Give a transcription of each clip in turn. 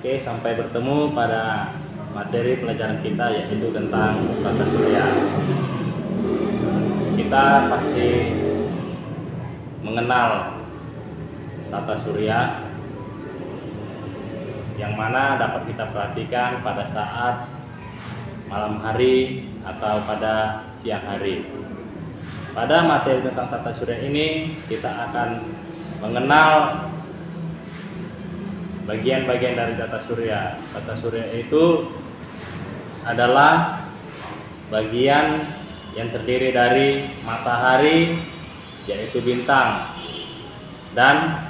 Oke, sampai bertemu pada materi pelajaran kita, yaitu tentang tata surya. Kita pasti mengenal tata surya, yang mana dapat kita perhatikan pada saat malam hari atau pada siang hari. Pada materi tentang tata surya ini kita akan mengenal bagian-bagian dari tata surya. Tata surya itu adalah bagian yang terdiri dari matahari, yaitu bintang, dan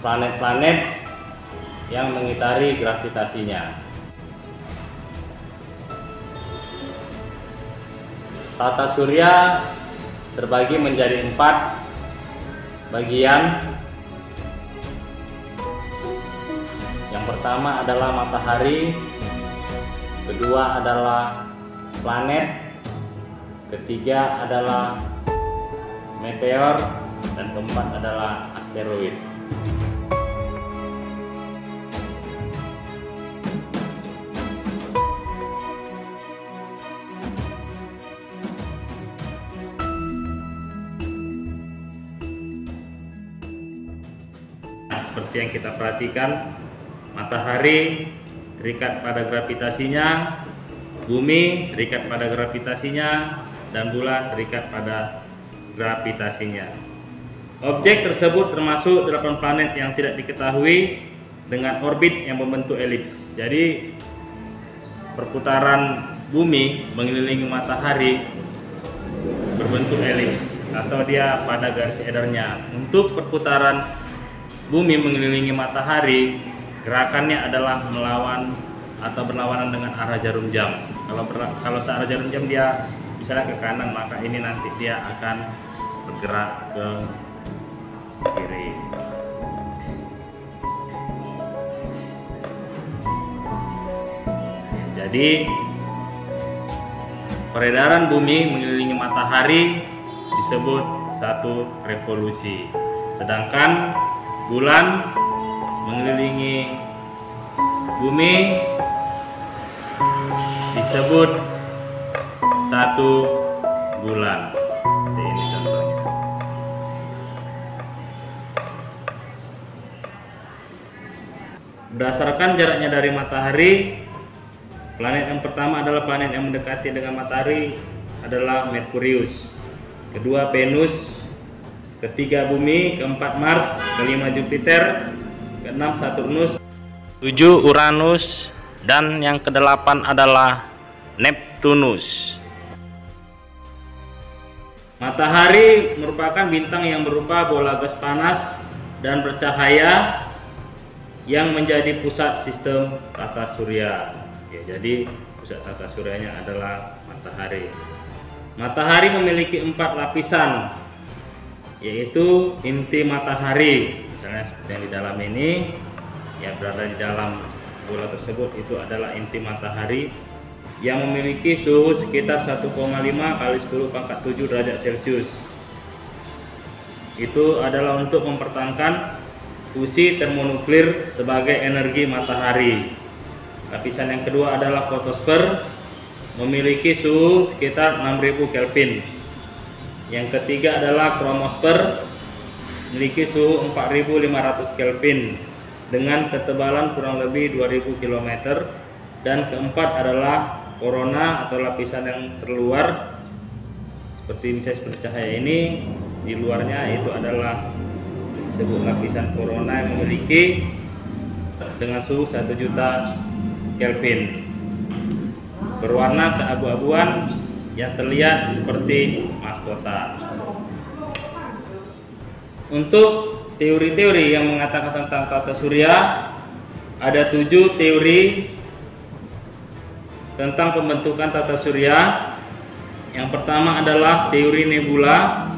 planet-planet yang mengitari gravitasinya. Tata surya terbagi menjadi 4 bagian. Yang pertama adalah matahari, kedua adalah planet, ketiga adalah meteor, dan keempat adalah asteroid. Seperti yang kita perhatikan, matahari terikat pada gravitasinya, bumi terikat pada gravitasinya, dan bulan terikat pada gravitasinya. Objek tersebut termasuk 8 planet yang tidak diketahui dengan orbit yang membentuk elips. Jadi perputaran bumi mengelilingi matahari berbentuk elips, atau dia pada garis edarnya. Untuk perputaran bumi mengelilingi matahari, gerakannya adalah melawan atau berlawanan dengan arah jarum jam. Kalau searah jarum jam dia misalnya ke kanan, maka ini nanti dia akan bergerak ke kiri. Jadi peredaran bumi mengelilingi matahari disebut satu revolusi, sedangkan bulan mengelilingi bumi disebut satu bulan. Seperti ini contohnya. Berdasarkan jaraknya dari matahari, planet yang pertama adalah planet yang mendekati dengan matahari adalah Merkurius, kedua Venus, ketiga bumi, keempat Mars, kelima Jupiter, keenam Saturnus, 7 Uranus, dan yang kedelapan adalah Neptunus. Matahari merupakan bintang yang berupa bola gas panas dan bercahaya yang menjadi pusat sistem tata surya. Ya, jadi pusat tata suryanya adalah matahari. Matahari memiliki 4 lapisan, yaitu inti matahari, misalnya seperti yang di dalam ini, ya berada di dalam bola tersebut, itu adalah inti matahari yang memiliki suhu sekitar 1,5 kali 10 pangkat 7 derajat Celcius. Itu adalah untuk mempertahankan fusi termonuklir sebagai energi matahari. Lapisan yang kedua adalah fotosfer, memiliki suhu sekitar 6000 Kelvin. Yang ketiga adalah kromosfer, memiliki suhu 4500 Kelvin dengan ketebalan kurang lebih 2000 km. Dan keempat adalah korona atau lapisan yang terluar, seperti misalnya seperti cahaya ini, di luarnya itu adalah disebut lapisan korona yang memiliki dengan suhu 1 juta Kelvin, berwarna keabu-abuan yang terlihat seperti mahkota. Untuk teori-teori yang mengatakan tentang tata surya, ada 7 teori tentang pembentukan tata surya. Yang pertama adalah teori nebula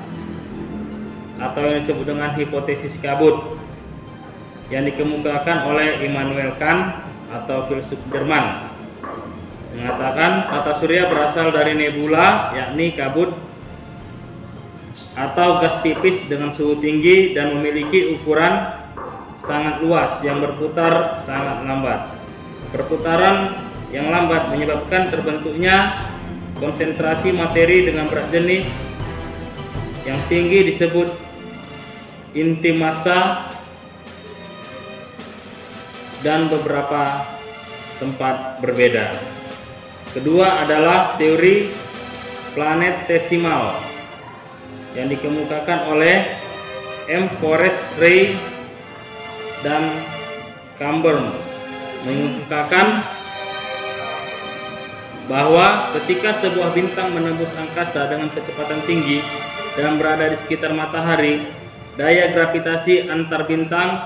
atau yang disebut dengan hipotesis kabut, yang dikemukakan oleh Immanuel Kant atau filsuf Jerman, mengatakan tata surya berasal dari nebula, yakni kabut atau gas tipis dengan suhu tinggi dan memiliki ukuran sangat luas yang berputar sangat lambat. Perputaran yang lambat menyebabkan terbentuknya konsentrasi materi dengan berat jenis yang tinggi disebut inti massa dan beberapa tempat berbeda. Kedua adalah teori planetesimal yang dikemukakan oleh M. Forrest Ray dan Camburn, mengemukakan bahwa ketika sebuah bintang menembus angkasa dengan kecepatan tinggi dan berada di sekitar matahari, daya gravitasi antar bintang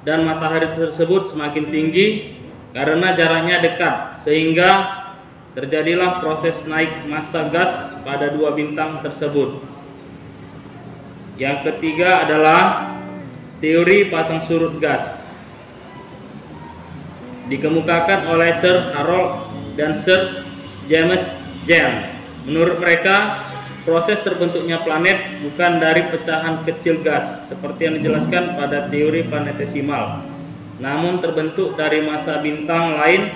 dan matahari tersebut semakin tinggi karena jaraknya dekat, sehingga terjadilah proses naik massa gas pada dua bintang tersebut. Yang ketiga adalah teori pasang surut gas, dikemukakan oleh Sir Harold dan Sir James Jean. Menurut mereka, proses terbentuknya planet bukan dari pecahan kecil gas seperti yang dijelaskan pada teori planetesimal, namun terbentuk dari massa bintang lain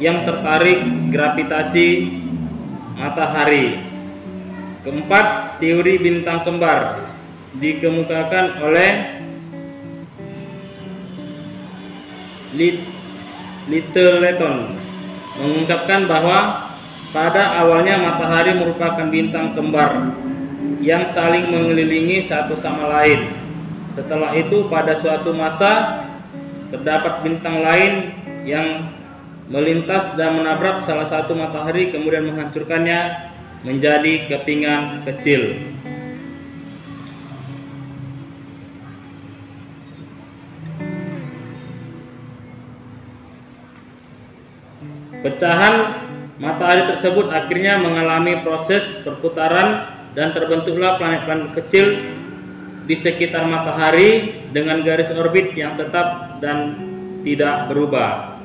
yang tertarik gravitasi matahari. Keempat, teori bintang kembar, dikemukakan oleh Littleton, mengungkapkan bahwa pada awalnya matahari merupakan bintang kembar yang saling mengelilingi satu sama lain. Setelah itu pada suatu masa terdapat bintang lain yang melintas dan menabrak salah satu matahari, kemudian menghancurkannya menjadi kepingan kecil. Pecahan matahari tersebut akhirnya mengalami proses perputaran dan terbentuklah planet-planet kecil di sekitar matahari dengan garis orbit yang tetap dan tidak berubah.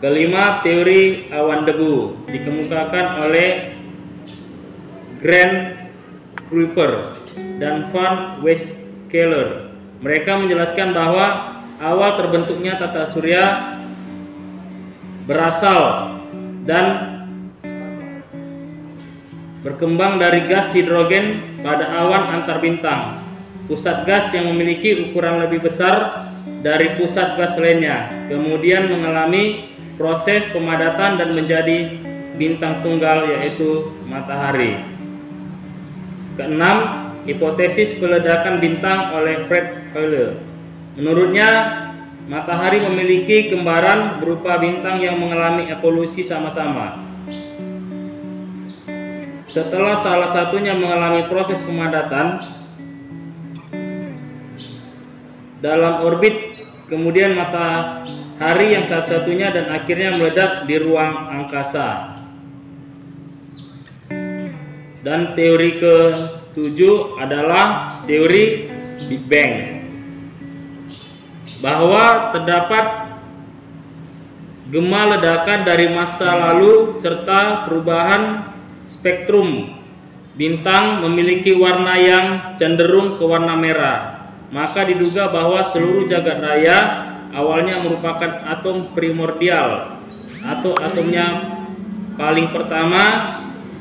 Kelima, teori awan debu, dikemukakan oleh Grant Kuiper dan Van Weiskeler. Mereka menjelaskan bahwa awal terbentuknya tata surya berasal dan berkembang dari gas hidrogen pada awan antar bintang, pusat gas yang memiliki ukuran lebih besar dari pusat gas lainnya, kemudian mengalami proses pemadatan dan menjadi bintang tunggal, yaitu matahari. Keenam, hipotesis peledakan bintang oleh Fred Hoyle. Menurutnya, matahari memiliki kembaran berupa bintang yang mengalami evolusi sama-sama. Setelah salah satunya mengalami proses pemadatan dalam orbit, kemudian matahari yang satu-satunya dan akhirnya meledak di ruang angkasa. Dan teori ke-7 adalah teori Big Bang, bahwa terdapat gema ledakan dari masa lalu serta perubahan spektrum bintang memiliki warna yang cenderung ke warna merah. Maka diduga bahwa seluruh jagat raya awalnya merupakan atom primordial atau atomnya paling pertama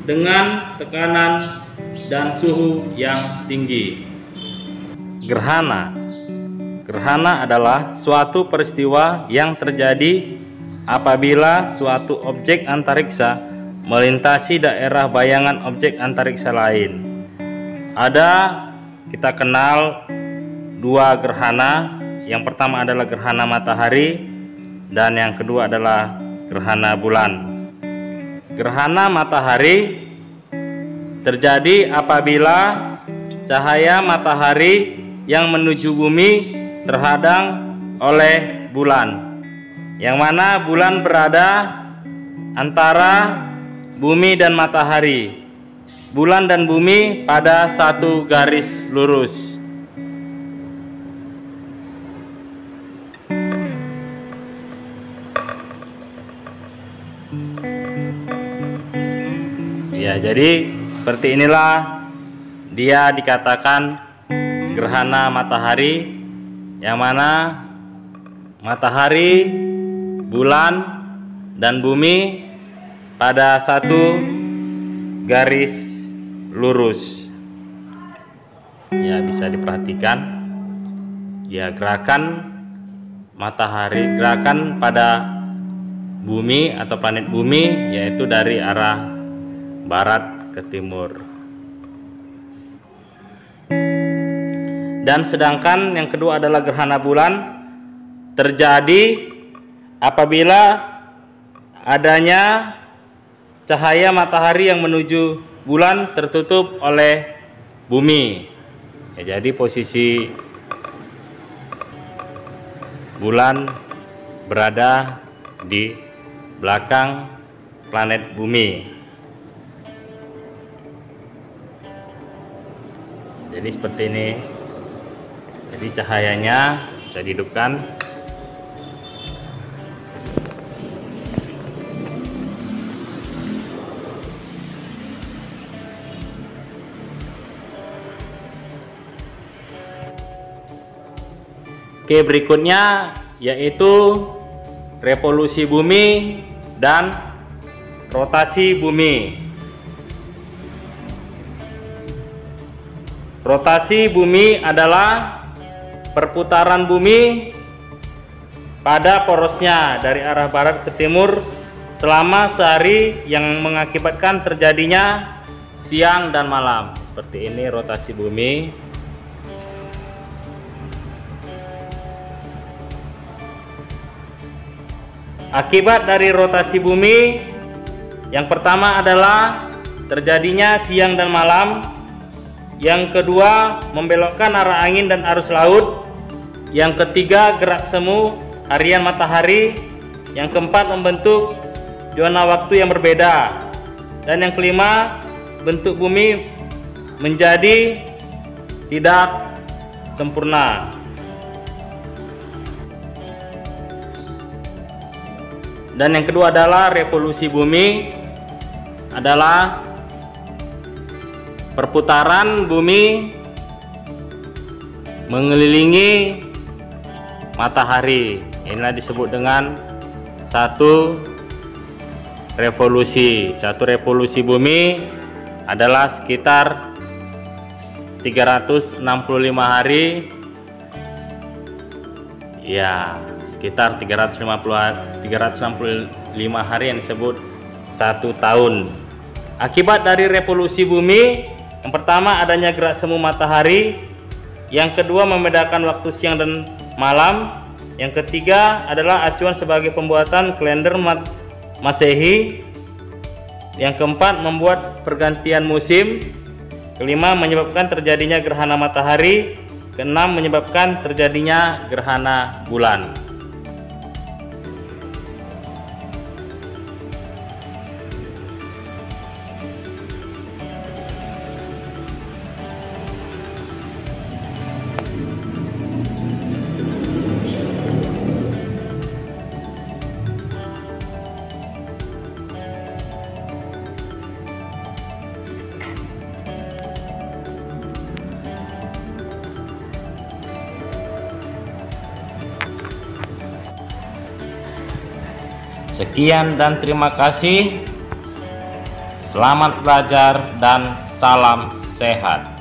dengan tekanan dan suhu yang tinggi. Gerhana. Gerhana adalah suatu peristiwa yang terjadi apabila suatu objek antariksa melintasi daerah bayangan objek antariksa lain. Kita kenal dua gerhana. Yang pertama adalah gerhana matahari dan yang kedua adalah gerhana bulan. Gerhana matahari terjadi apabila cahaya matahari yang menuju bumi terhadang oleh bulan, yang mana bulan berada antara bumi dan matahari. Bulan dan bumi pada satu garis lurus. Ya, jadi seperti inilah dia dikatakan gerhana matahari yang mana matahari, bulan, dan bumi pada satu garis lurus. Ya, bisa diperhatikan ya gerakan matahari, gerakan pada bumi atau planet bumi yaitu dari arah barat ke timur. Dan sedangkan yang kedua adalah gerhana bulan terjadi apabila adanya cahaya matahari yang menuju bulan tertutup oleh bumi. Ya, jadi posisi bulan berada di belakang planet bumi. Jadi seperti ini. Jadi cahayanya bisa dihidupkan. Oke, berikutnya yaitu revolusi bumi dan rotasi bumi. Rotasi bumi adalah perputaran bumi pada porosnya dari arah barat ke timur selama sehari yang mengakibatkan terjadinya siang dan malam. Seperti ini rotasi bumi. Akibat dari rotasi bumi yang pertama adalah terjadinya siang dan malam. Yang kedua, membelokkan arah angin dan arus laut. Yang ketiga, gerak semu harian matahari. Yang keempat, membentuk zona waktu yang berbeda. Dan yang kelima, bentuk bumi menjadi tidak sempurna. Dan yang kedua adalah revolusi bumi, adalah perputaran bumi mengelilingi matahari. Inilah disebut dengan satu revolusi. Satu revolusi bumi adalah sekitar 365 hari. Ya, sekitar 365 hari yang disebut satu tahun. Akibat dari revolusi bumi, yang pertama adanya gerak semu matahari, yang kedua membedakan waktu siang dan malam, yang ketiga adalah acuan sebagai pembuatan kalender Masehi, yang keempat membuat pergantian musim, kelima menyebabkan terjadinya gerhana matahari, keenam menyebabkan terjadinya gerhana bulan. Sekian dan terima kasih. Selamat belajar dan salam sehat.